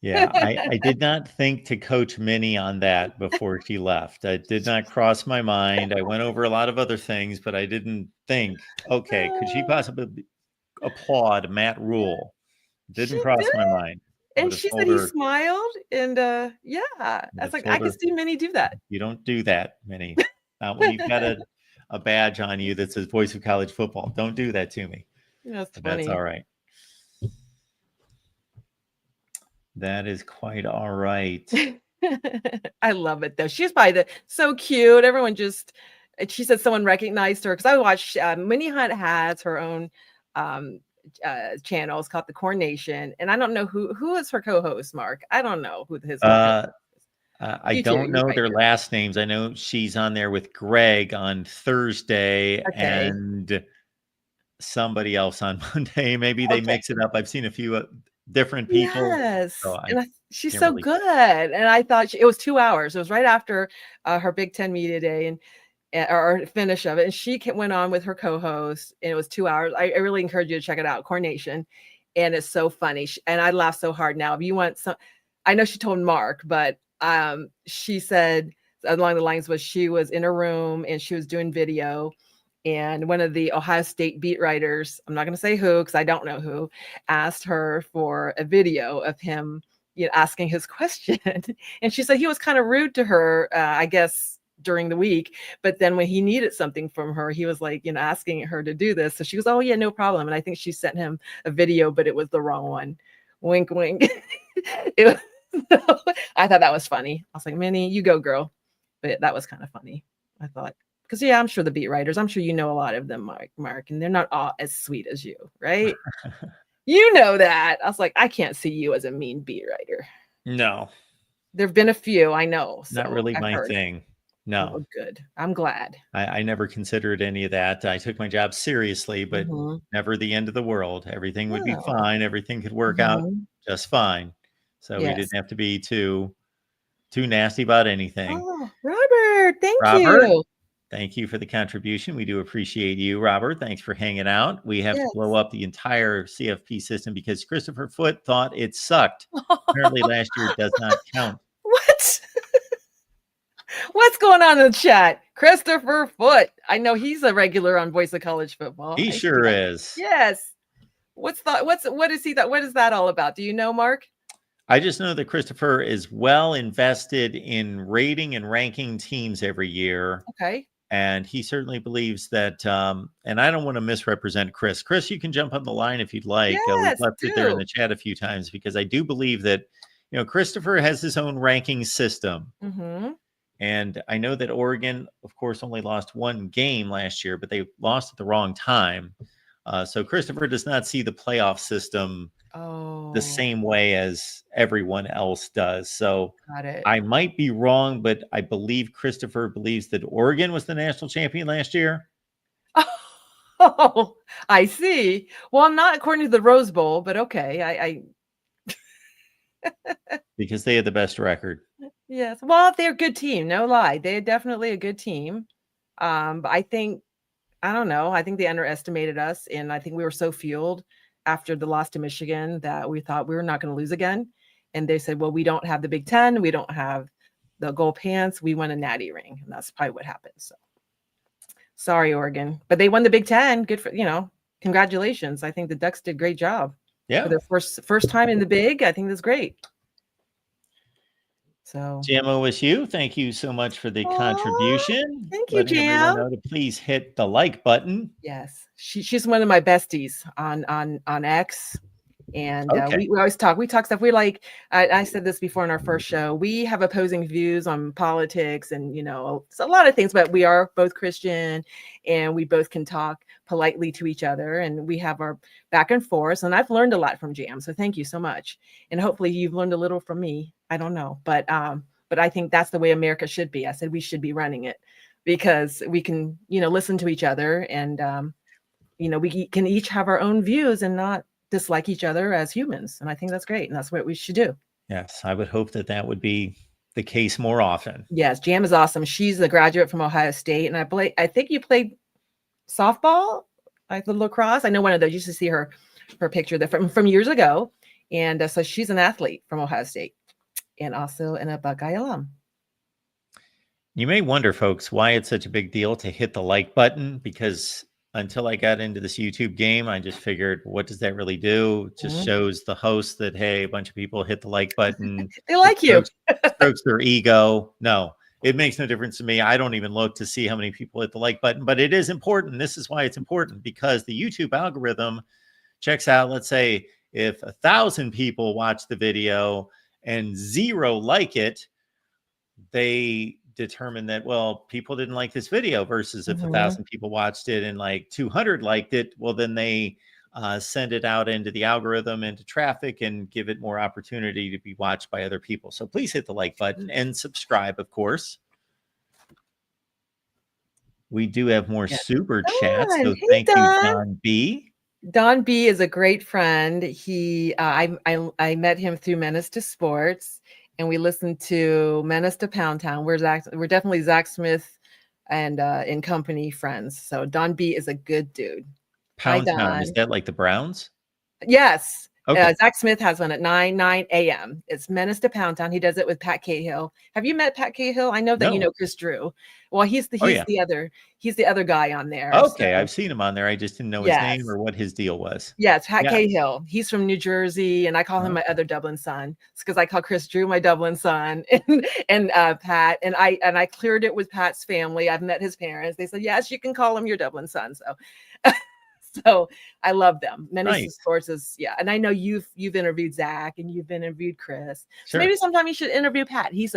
Yeah, I did not think to coach Minnie on that before she left. It did not cross my mind. I went over a lot of other things, but I didn't think, okay, could she possibly applaud Matt Rule? She Didn't cross my did, mind. I would and have she said told he her, smiled, and, yeah, I would was have like, I told could her, see Minnie do that. you don't do that, Minnie. Not when you've got a badge on you that says voice of college football. Don't do that to me. That's But that's all funny. right. That is quite all right. I love it though. She's probably so cute. Everyone just, she said someone recognized her because I watched, Minnie Hunt has her own um, channel. It's called The Corn Nation. And I don't know who is her co-host, Mark. I don't know who her co-host is. I You too. don't You know probably their do. last names. I know she's on there with Greg on Thursday Okay. and somebody else on Monday. Maybe they Okay. mix it up. I've seen a few different people, so Yes. I And she's can't so really. good. And I thought it was 2 hours. It was right after her Big Ten media day. And or finish of it. And she went on with her co-host, and it was 2 hours. I really encourage you to check it out, Coronation. And it's so funny. And I laugh so hard now. If you want some, I know she told Mark, but she said along the lines was she was in her room and she was doing video. And one of the Ohio State beat writers, I'm not going to say who, because I don't know who, asked her for a video of him, asking his question. And she said he was kind of rude to her, I guess, during the week. But then when he needed something from her, he was like, asking her to do this. So she goes, oh, yeah, no problem. And I think she sent him a video, but it was the wrong one. Wink, wink. It was, I thought that was funny. I was like, Minnie, you go, girl. But that was kind of funny, I thought. Because, yeah, I'm sure the beat writers, I'm sure you know a lot of them, Mark, and they're not all as sweet as you, right? You know that. I was like, I can't see you as a mean beat writer. No, There have been a few, I know. not So really I've my heard. thing. Oh, No, well, good. I'm glad. I never considered any of that. I took my job seriously, but Mm-hmm. never the end of the world. Everything would be Oh. fine. Everything could work out Mm-hmm. just fine. So we Yes. didn't have to be too nasty about anything. Oh, Robert, thank Robert, you. thank you for the contribution. We do appreciate you, Robert. Thanks for hanging out. We have to blow Yes. up the entire CFP system because Christopher Foote thought it sucked. Apparently, last year does not count. What? What's going on in the chat? Christopher Foote. I know he's a regular on Voice of College Football. He I see sure that. is. Yes. What is that all about? Do you know, Mark? I just know that Christopher is well invested in rating and ranking teams every year. Okay. And he certainly believes that, and I don't want to misrepresent Chris. Chris, you can jump on the line if you'd like. We've Yes, left it there in do. the chat a few times because I do believe that, Christopher has his own ranking system. Mm-hmm. And I know that Oregon, of course, only lost one game last year, but they lost at the wrong time. So Christopher does not see the playoff system the same way as everyone else does. So Got it. I might be wrong, but I believe Christopher believes that Oregon was the national champion last year. Oh, I see. Well, not according to the Rose Bowl, but okay. Because they had the best record. Yes. Well, they're a good team, no lie. They're definitely a good team. But I don't know. I think they underestimated us, and I think we were so fueled after the loss to Michigan that we thought we were not going to lose again. And they said, well, we don't have the Big Ten. We don't have the gold pants. We won a natty ring. And that's probably what happened. So sorry, Oregon. But they won the Big Ten. Good for, congratulations. I think the Ducks did a great job. Yeah. For their first time in the big. I think that's great. So JMOSU, thank you so much for the contribution. Thank you, Letting everyone Jam. know to please hit the like button. Yes, she's one of my besties on X, and Okay. we always talk. We talk stuff. We like. I said this before in our first show. We have opposing views on politics and it's a lot of things, but we are both Christian, and we both can talk politely to each other, and we have our back and forth. And I've learned a lot from Jam, so thank you so much. And hopefully you've learned a little from me. I don't know, but I think that's the way America should be. I said we should be running it because we can, listen to each other and, we can each have our own views and not dislike each other as humans. And I think that's great. And that's what we should do. Yes, I would hope that would be the case more often. Yes, Jam is awesome. She's a graduate from Ohio State. And I think you played softball, like the lacrosse. I know one of those. You used to see her picture there from years ago. And so she's an athlete from Ohio State and also a Buckeye alum. You may wonder, folks, why it's such a big deal to hit the like button, because until I got into this YouTube game, I just figured, what does that really do? It just shows the host that, hey, a bunch of people hit the like button. They like you. Strokes their ego. No, it makes no difference to me. I don't even look to see how many people hit the like button, but it is important. This is why it's important, because the YouTube algorithm checks out, let's say, if 1,000 people watch the video and 0 like it, they determine that, well, people didn't like this video, versus if 1,000 people watched it and like 200 liked it, well, then they send it out into the algorithm, into traffic, and give it more opportunity to be watched by other people. So please hit the like button and subscribe, of course. We do have more super chats, so hey, thank Don. you, Don B. Don B is a great friend. He, I met him through Menace to Sports, and we listened to Menace to Pound Town. We're definitely Zach Smith and in company friends. So Don B is a good dude. Pound Town, is that like the Browns? Yes. Okay. Zach Smith has one at 9 a.m. It's Menace to Pound Town. He does it with Pat Cahill. Have you met Pat Cahill? I know that you know Chris Drew. Well, he's the other guy on there. Okay, so I've seen him on there. I just didn't know his name or what his deal was. Yes, Pat Cahill. He's from New Jersey, and I call him my other Dublin son. It's because I call Chris Drew my Dublin son, and Pat, and I cleared it with Pat's family. I've met his parents. They said, yes, you can call him your Dublin son. So so I love them. Many sources, and I know you've interviewed Zach and you've interviewed Chris. So maybe sometime you should interview Pat. He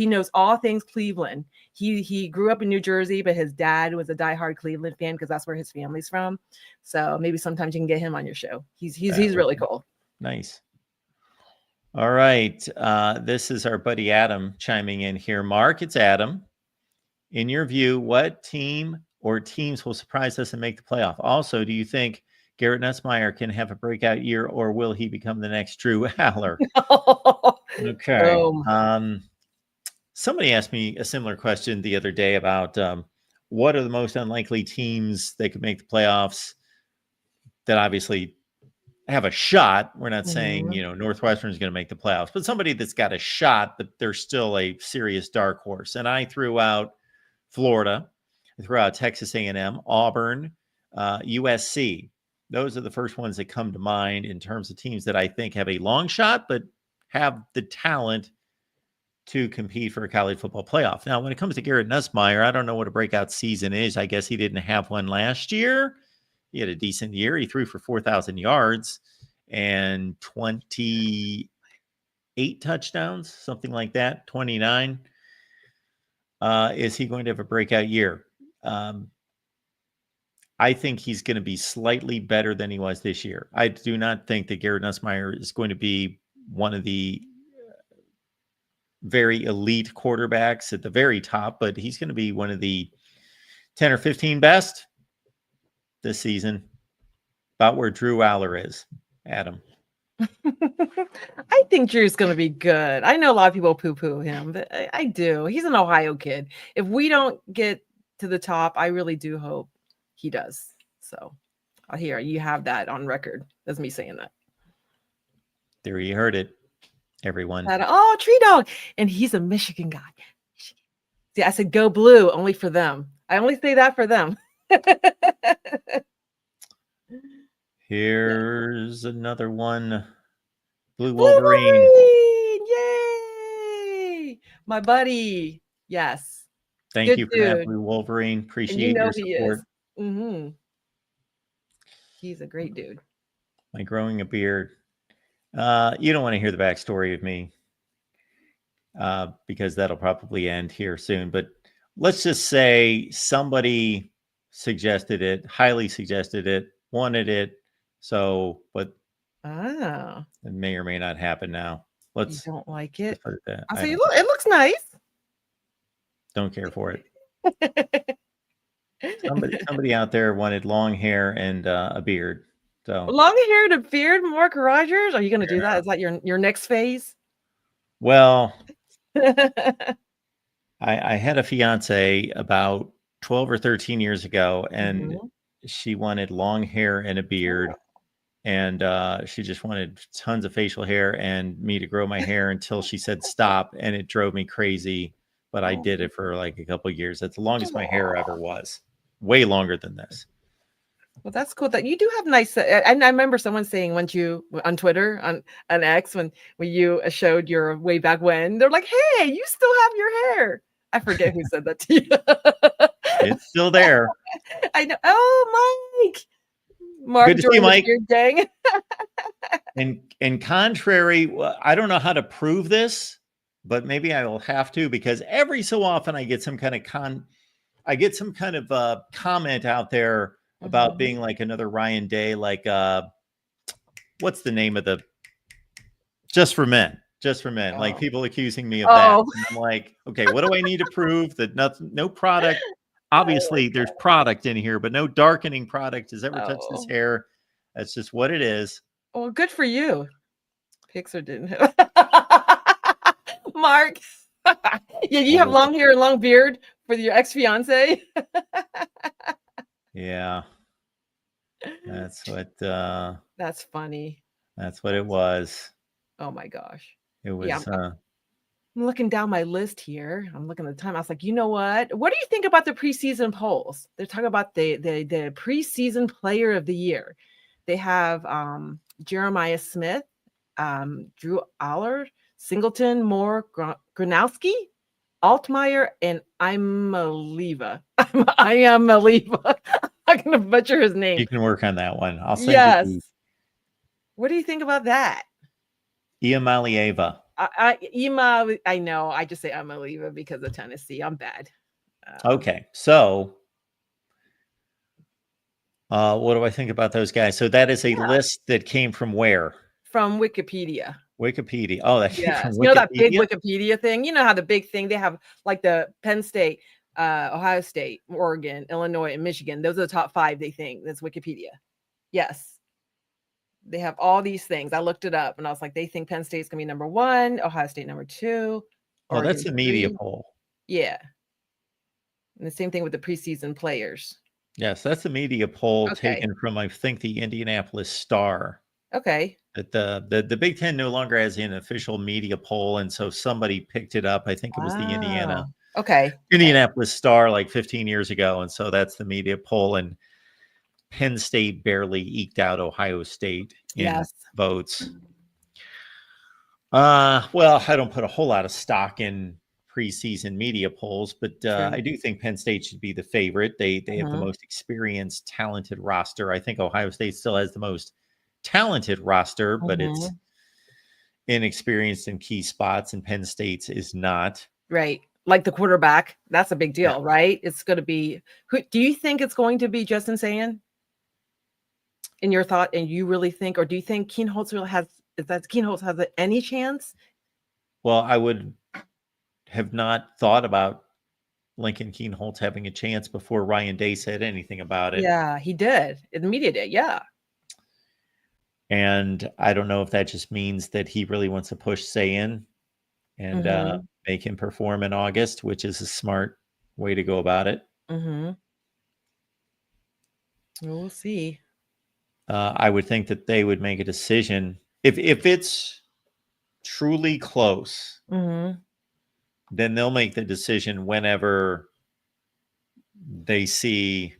knows all things Cleveland. He grew up in New Jersey, but his dad was a diehard Cleveland fan because that's where his family's from. So maybe sometimes you can get him on your show. He's really cool. Nice. All right. This is our buddy Adam chiming in here. Mark, it's Adam. In your view, what team or teams will surprise us and make the playoff? Also, do you think Garrett Nussmeier can have a breakout year, or will he become the next Drew Aller? Okay. Somebody asked me a similar question the other day about what are the most unlikely teams that could make the playoffs that obviously have a shot. We're not saying, Northwestern is going to make the playoffs, but somebody that's got a shot, but they're still a serious dark horse. And I threw out Florida, I threw out Texas A&M, Auburn, USC. Those are the first ones that come to mind in terms of teams that I think have a long shot, but have the talent to compete for a college football playoff. Now, when it comes to Garrett Nussmeier, I don't know what a breakout season is. I guess he didn't have one last year. He had a decent year. He threw for 4,000 yards and 28 touchdowns, something like that, 29. Is he going to have a breakout year? I think he's going to be slightly better than he was this year. I do not think that Garrett Nussmeier is going to be one of the very elite quarterbacks at the very top, but he's going to be one of the 10 or 15 best this season, about where Drew Aller is. Adam. I think Drew's going to be good. I know a lot of people poo-poo him, but I do. He's an Ohio kid. If we don't get to the top, I really do hope he does. So here, you have that on record. That's me saying that. There you heard it, everyone. Tree Dog. And he's a Michigan guy. See, I said go blue only for them. I only say that for them. Here's another one. Blue Wolverine. Yay! My buddy. Yes. Thank you for that, Blue Wolverine. Appreciate your support. He's a great dude. My growing a beard. You don't want to hear the backstory of me because that'll probably end here soon. But let's just say somebody suggested it, highly suggested it, wanted it. So, but it may or may not happen now. You don't like it? I'll say, look, it looks nice. Don't care for it. Somebody out there wanted long hair and a beard. So long hair and a beard, Mark Rogers. Are you going to do that? Is that your next phase? Well, I had a fiance about 12 or 13 years ago, and she wanted long hair and a beard. and she just wanted tons of facial hair and me to grow my hair until she said stop, and it drove me crazy. But I did it for like a couple of years. That's the longest my hair ever was. Way longer than this. Well, that's cool that you do have nice. And I remember someone saying once you on Twitter on X when you showed your way back when, they're like, "Hey, you still have your hair." I forget who said that to you. It's still there. I know. Oh, Mike. Mark, good to see you, Mike. Your gang. And contrary, I don't know how to prove this, but maybe I will have to, because every so often I get some kind of comment out there about being like another Ryan Day, like what's the name of the Just for Men? Like people accusing me of that. And I'm like, okay, what do I need to prove? That no product. Obviously, there's product in here, but no darkening product has ever touched this hair. That's just what it is. Well, good for you. Pixar didn't have Mark. Yeah, you have long hair and long beard for your ex-fiance. Yeah. That's what that's funny. That's what it was. Oh my gosh. It was I'm looking down my list here. I'm looking at the time. I was like, you know what? What do you think about the preseason polls? They're talking about the preseason player of the year. They have Jeremiah Smith, Drew Aller, Singleton, Moore, Gronowski, Altmaier, and Imaliva. I am Maliva. I'm gonna butcher his name. You can work on that one. I'll send you. What do you think about that? Iamalieva. I know. I just say Imaliva because of Tennessee. I'm bad. Okay, so what do I think about those guys? So that is a list that came from where? From Wikipedia. Wikipedia. Oh, that came from Wikipedia? You know that big Wikipedia thing? You know how the big thing, they have like the Penn State, Ohio State, Oregon, Illinois, and Michigan. Those are the top 5, they think. That's Wikipedia. Yes. They have all these things. I looked it up and I was like, they think Penn State's going to be number 1, Ohio State number 2. Oh, that's a media poll. Yeah. And the same thing with the preseason players. Yes, that's a media poll taken from, I think, the Indianapolis Star. Okay. That the Big Ten no longer has an official media poll, and so somebody picked it up. I think it was the Indianapolis Star like 15 years ago, and so that's the media poll. And Penn State barely eked out Ohio State in votes. Well, I don't put a whole lot of stock in preseason media polls, but I do think Penn State should be the favorite. They have the most experienced, talented roster. I think Ohio State still has the most talented roster, but it's inexperienced in key spots, and Penn State's is not. Right. Like the quarterback. That's a big deal, right? It's going to be, who do you think it's going to be? Justin Sayan? In your thought, and you really think, or do you think Kienholz has any chance? Well, I would have not thought about Lincoln Kienholz having a chance before Ryan Day said anything about it. Yeah, he did. In the media day, yeah. And I don't know if that just means that he really wants to push Sayan and make him perform in August, which is a smart way to go about it. We'll see. I would think that they would make a decision if it's truly close. Then they'll make the decision whenever they see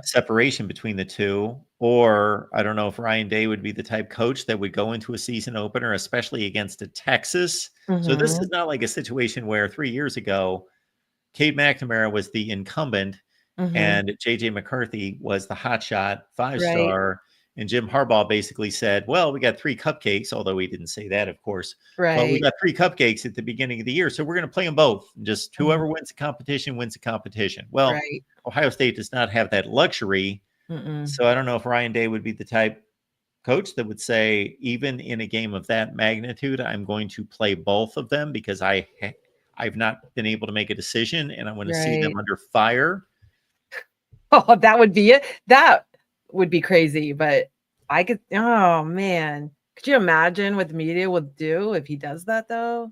separation between the two, or I don't know if Ryan Day would be the type coach that would go into a season opener, especially against a Texas. So this is not like a situation where 3 years ago, Cade McNamara was the incumbent and JJ McCarthy was the hotshot 5-star. And Jim Harbaugh basically said, well, we got 3 cupcakes, although he didn't say that, of course. But we got 3 cupcakes at the beginning of the year, so we're going to play them both. Just whoever wins the competition wins the competition. Well, Ohio State does not have that luxury. So I don't know if Ryan Day would be the type coach that would say, even in a game of that magnitude, I'm going to play both of them because I've not been able to make a decision, and I want to see them under fire. Oh, that would be it. That would be crazy, but I could. Oh man, could you imagine what the media would do if he does that? Though,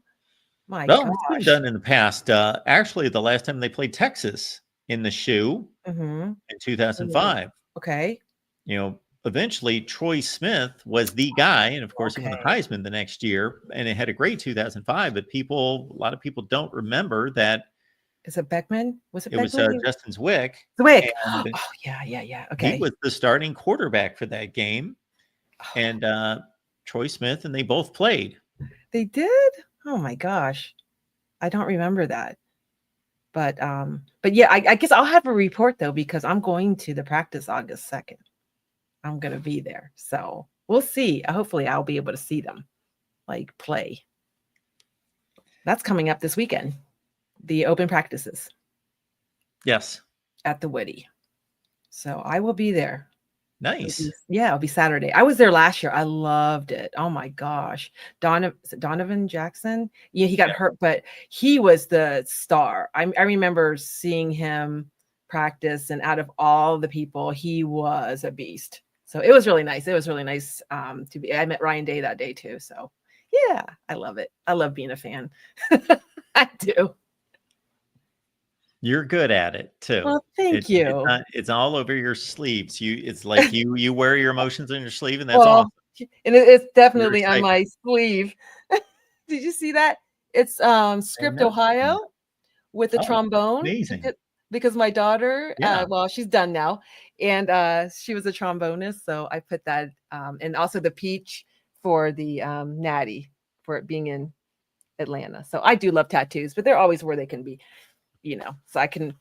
my gosh, it's been done in the past. Actually, the last time they played Texas in the shoe in 2005. Okay, eventually Troy Smith was the guy. And of course, he won the Okay. Heisman the next year, and it had a great 2005. But a lot of people don't remember that Is it Beckman? Was it it was Beckman? Justin Zwick. Zwick. And Oh, yeah. he Okay. was the starting quarterback for that game. And Troy Smith, and they both played. They did? Oh my gosh. I don't remember that. But yeah, I guess I'll have a report though, because I'm going to the practice August 2nd. I'm gonna be there. So we'll see. Hopefully I'll be able to see them like play. That's coming up this weekend. The open practices. Yes. At the Woody. So I will be there. Nice. It'll be Saturday. I was there last year. I loved it. Oh my gosh. Donovan Jackson? Yeah, he got hurt, but he was the star. I remember seeing him practice, and out of all the people, he was a beast. So it was really nice. It was really nice to be. I met Ryan Day that day too. So yeah, I love it. I love being a fan. I do. You're good at it too. Well, thank you. It's all over your sleeves. It's like you wear your emotions on your sleeve, and that's awesome. And it's definitely on my sleeve. Did you see that? It's Script Ohio with the trombone. Amazing. Because my daughter, well, she's done now, and she was a trombonist, so I put that, and also the peach for the natty for it being in Atlanta. So I do love tattoos, but they're always where they can be, so I can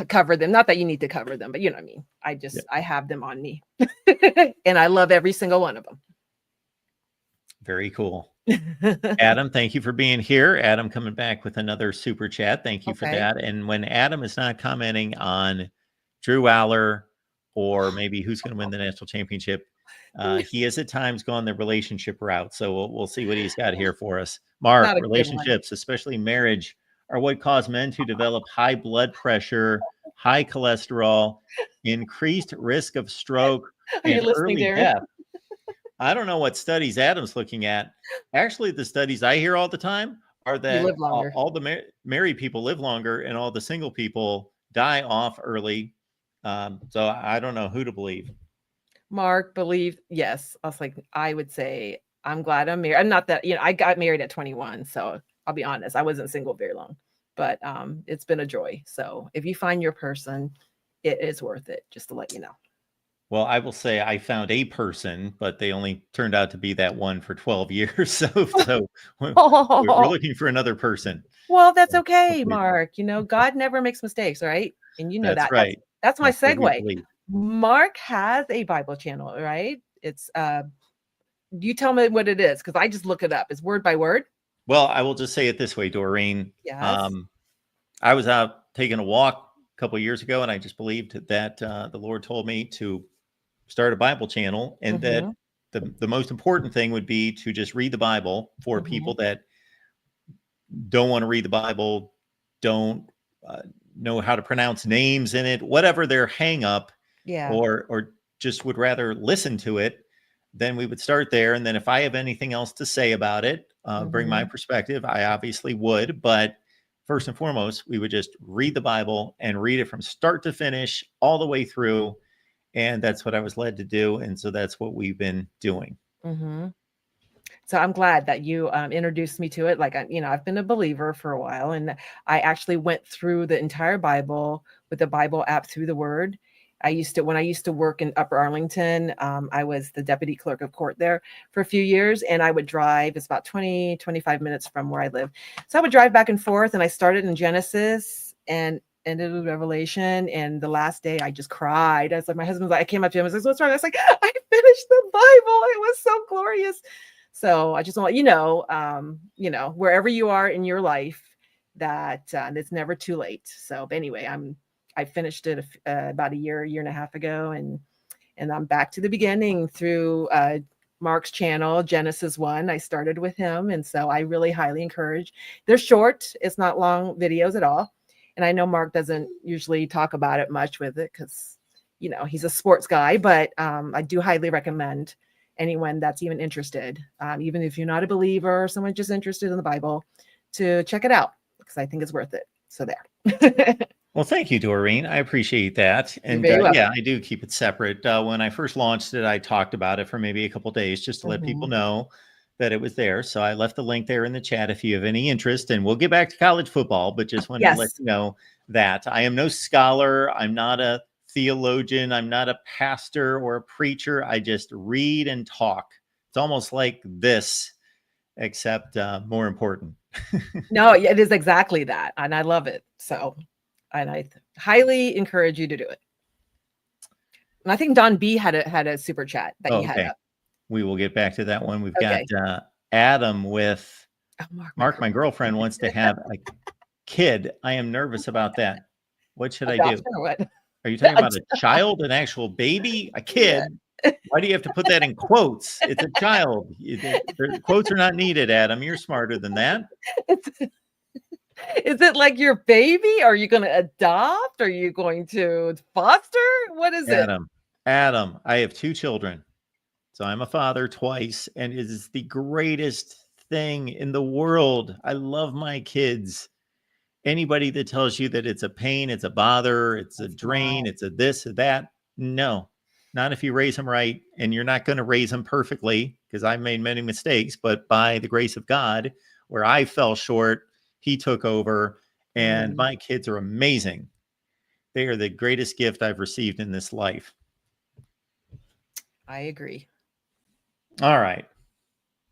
cover them. Not that you need to cover them, but you know what I mean. I have them on me, and I love every single one of them. Very cool. Adam, thank you for being here. Adam coming back with another super chat. Thank you for that. And when Adam is not commenting on Drew Aller or maybe who's going to win the national championship, he has at times gone the relationship route. So we'll see what he's got here for us. Mark, relationships, especially marriage, are what cause men to develop high blood pressure, high cholesterol, increased risk of stroke, and early death. I don't know what studies Adam's looking at. Actually, the studies I hear all the time are that all the married people live longer and all the single people die off early. So I don't know who to believe. Mark, yes. I would say I'm glad I'm married. I'm not that, I got married at 21. So I'll be honest, I wasn't single very long, but it's been a joy. So if you find your person, it is worth it, just to let you know. Well, I will say I found a person, but they only turned out to be that one for 12 years. So we're looking for another person. Well, that's okay, Mark. God never makes mistakes, right? And that's that. Right. That's my segue. Mark has a Bible channel, right? It's you tell me what it is, because I just look it up. It's word by word. Well, I will just say it this way, Doreen. Yes. I was out taking a walk a couple of years ago, and I just believed that the Lord told me to start a Bible channel, and that the most important thing would be to just read the Bible for people that don't want to read the Bible, don't know how to pronounce names in it, whatever their hang up, or just would rather listen to it. Then we would start there. And then if I have anything else to say about it, bring my perspective, I obviously would. But first and foremost, we would just read the Bible and read it from start to finish all the way through. And that's what I was led to do. And so that's what we've been doing. So I'm glad that you introduced me to it. I've been a believer for a while, and I actually went through the entire Bible with the Bible app through the Word. When I used to work in Upper Arlington, I was the deputy clerk of court there for a few years, and I would drive. It's about 25 minutes from where I live. So I would drive back and forth, and I started in Genesis and ended with Revelation. And the last day I just cried. I was like, my husband's like, I came up to him and was like, what's wrong? I was like, I finished the Bible. It was so glorious. So I just want wherever you are in your life, that it's never too late. So but anyway, I finished it about a year and a half ago, and I'm back to the beginning through Mark's channel, Genesis 1. I started with him, and so I really highly encourage. They're short. It's not long videos at all. And I know Mark doesn't usually talk about it much with it because, he's a sports guy, but I do highly recommend anyone that's even interested, even if you're not a believer or someone just interested in the Bible, to check it out, because I think it's worth it. So there. Well, thank you, Doreen. I appreciate that. You're And very yeah, welcome. I do keep it separate. When I first launched it, I talked about it for maybe a couple days just to let people Mhm. know that it was there. So I left the link there in the chat if you have any interest. And we'll get back to college football, but just wanted to let Yes. you know that I am no scholar. I'm not a theologian. I'm not a pastor or a preacher. I just read and talk. It's almost like this, except more important. No, it is exactly that. And I love it. So, and I highly encourage you to do it. And I think Don B had a super chat that Oh, you had okay. up. We will get back to that one. We've got Okay. Adam with Oh, Mark, my girlfriend wants to have a kid. I am nervous about that. What should I do? Adoption or what? Are you talking about a child, an actual baby, a Yeah. kid? Why do you have to put that in quotes? It's a child. Quotes are not needed, Adam. You're smarter than that. Is it like your baby? Are you going to adopt? Are you going to foster? What is it? Adam, I have 2 children. So I'm a father twice, and it is the greatest thing in the world. I love my kids. Anybody that tells you that it's a pain, it's a bother, it's a That's drain, not. it's a this or that, no, not if you raise them right. And you're not going to raise them perfectly, because I've made many mistakes, but by the grace of God, where I fell short, he took over, and my kids are amazing. They are the greatest gift I've received in this life. I agree. All right,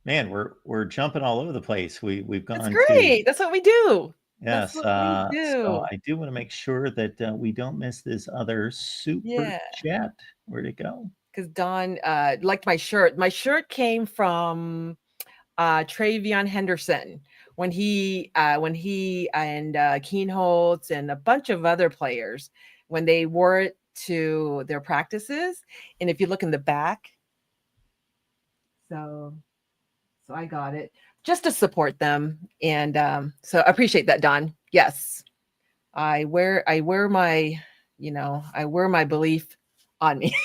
man, we're jumping all over the place. We've That's gone to, great. That's what we do. yes. That's what we So do. I do want to make sure that we don't miss this other super Yeah. chat. Where'd it go? Because Don liked my shirt. My shirt came from Travion Henderson when he and Keen Holtz and a bunch of other players when they wore it to their practices. And if you look in the back, so I got it just to support them. And so I appreciate that, Don. Yes. I wear my, I wear my belief on me.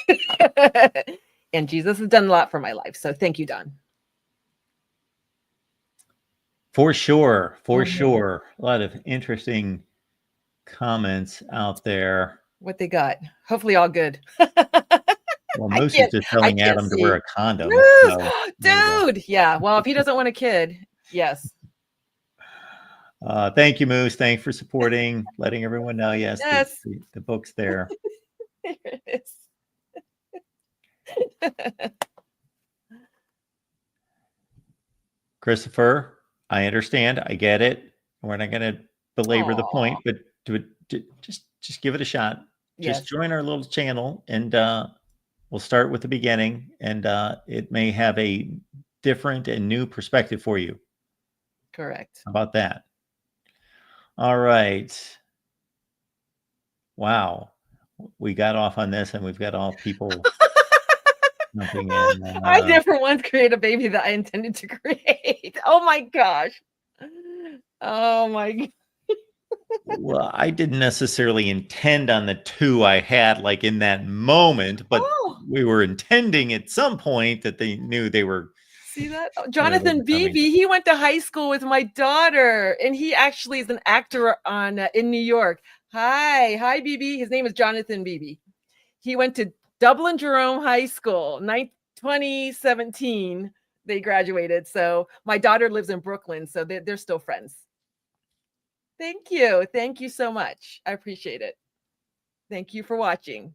And Jesus has done a lot for my life. So thank you, Don. For sure. For Mhm. sure. A lot of interesting comments out there. What they got? Hopefully all good. Well, I Moose is can't just I telling can't Adam to wear see. a condom. Moose! So there you go. Dude. Yeah. Well, if he doesn't want a kid, yes. Thank you, Moose. Thanks for supporting, letting everyone know. Yes, Yes. the book's there. Here it is. Christopher, I understand. I get it. We're not going to belabor the Aw. point, but just give it a shot. Just Yes, join our little channel, and we'll start with the beginning, and it may have a different and new perspective for you. correct. How about that? All right. Wow. We got off on this, and we've got all people jumping in. I never once created a baby that I intended to create. Oh my gosh. Oh my god. Well, I didn't necessarily intend on the 2 I had like in that moment, but Oh, we were intending at some point that they knew they were, see that? Oh, they were Jonathan coming. Beebe, he went to high school with my daughter, and he actually is an actor on in New York. Hi, Beebe. His name is Jonathan Beebe. He went to Dublin Jerome High School, 2017. They graduated. So my daughter lives in Brooklyn, so they're still friends. Thank you. Thank you so much. I appreciate it. Thank you for watching.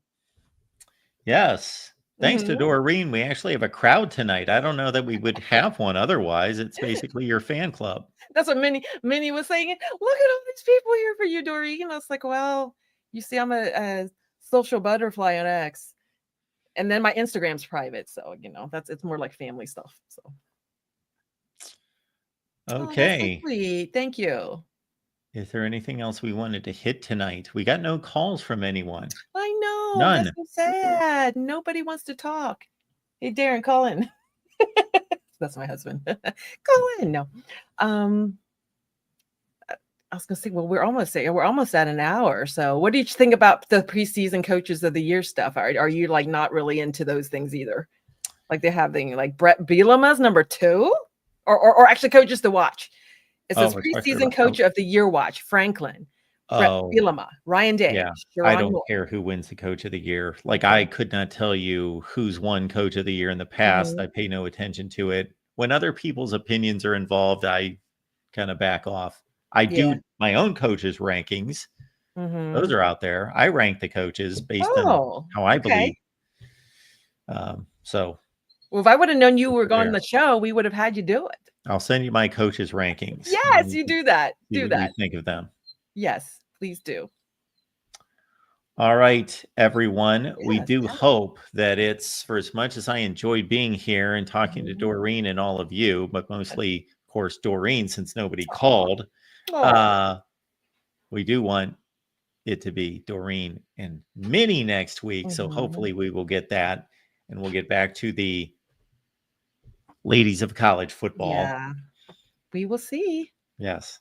Yes. Thanks to Doreen, we actually have a crowd tonight. I don't know that we would have one otherwise. It's basically your fan club. That's what Minnie was saying. Look at all these people here for you, Doreen. I was like, well, you see, I'm a social butterfly on X. And then my Instagram's private. So, it's more like family stuff. So oh, that's so Okay. sweet. Thank you. Is there anything else we wanted to hit tonight? We got no calls from anyone. I know. None. That's so sad. Nobody wants to talk. Hey, Darren, call in. That's my husband. Call in. No. I was gonna say, well, we're almost at an hour. So what do you think about the preseason coaches of the year stuff? Are you like not really into those things either? Like they're having like Brett Bielema's number 2, or actually coaches to watch. It says preseason coach of the year watch, Franklin, Oh, Bielema, Ryan Day, yeah. I Sharon don't Moore. care who wins the coach of the year. Like, Okay. I could not tell you who's won coach of the year in the past. I Mhm. pay no attention to it. When other people's opinions are involved, I kind of back off. I Yeah. do my own coaches' rankings. Those Mhm. are out there. I rank the coaches based on Oh, how I okay. believe. So Well, if I would have known you were going on there. the show, we would have had you do it. I'll send you my coaches' rankings. And Yes, you you can do that. see Do what you that. think of them. Yes, please do. All right, everyone. We Yes, do yeah. hope that it's, for as much as I enjoyed being here and talking to Mhm. Doreen and all of you, but Yes. mostly, of course, Doreen, since nobody Aw. called, Aw. uh, we do want it to be Doreen and Minnie next week. So Mhm. hopefully we will get that and we'll get back to the ladies of college football. Yeah, we will see. Yes.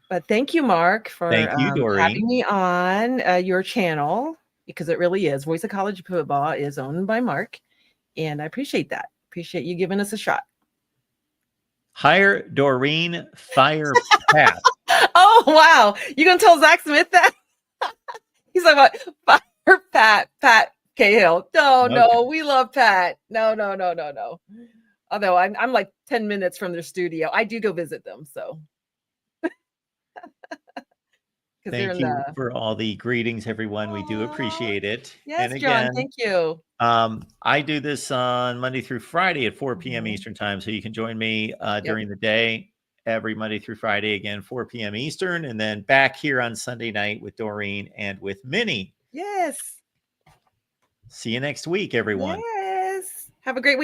But thank you, Mark, for Thank you, having Doreen. me on your channel, because it really is. Voice of College Football is owned by Mark, and I appreciate that. Appreciate you giving us a shot. Hire Doreen, fire Pat. Oh, wow. You going to tell Zach Smith that? He's like, what? Fire Pat Cahill. No, Okay. we love Pat. No. Although I'm like 10 minutes from their studio. I do go visit them, so. Because they're Thank in you the. for all the greetings, everyone. We do Aw. appreciate it. And Yes, John. again, Thank you. I do this on Monday through Friday at 4 p.m. Mhm. Eastern time. So you can join me Yep. during the day every Monday through Friday, again, 4 p.m. Eastern. And then back here on Sunday night with Doreen and with Minnie. Yes. See you next week, everyone. Yes. Have a great week.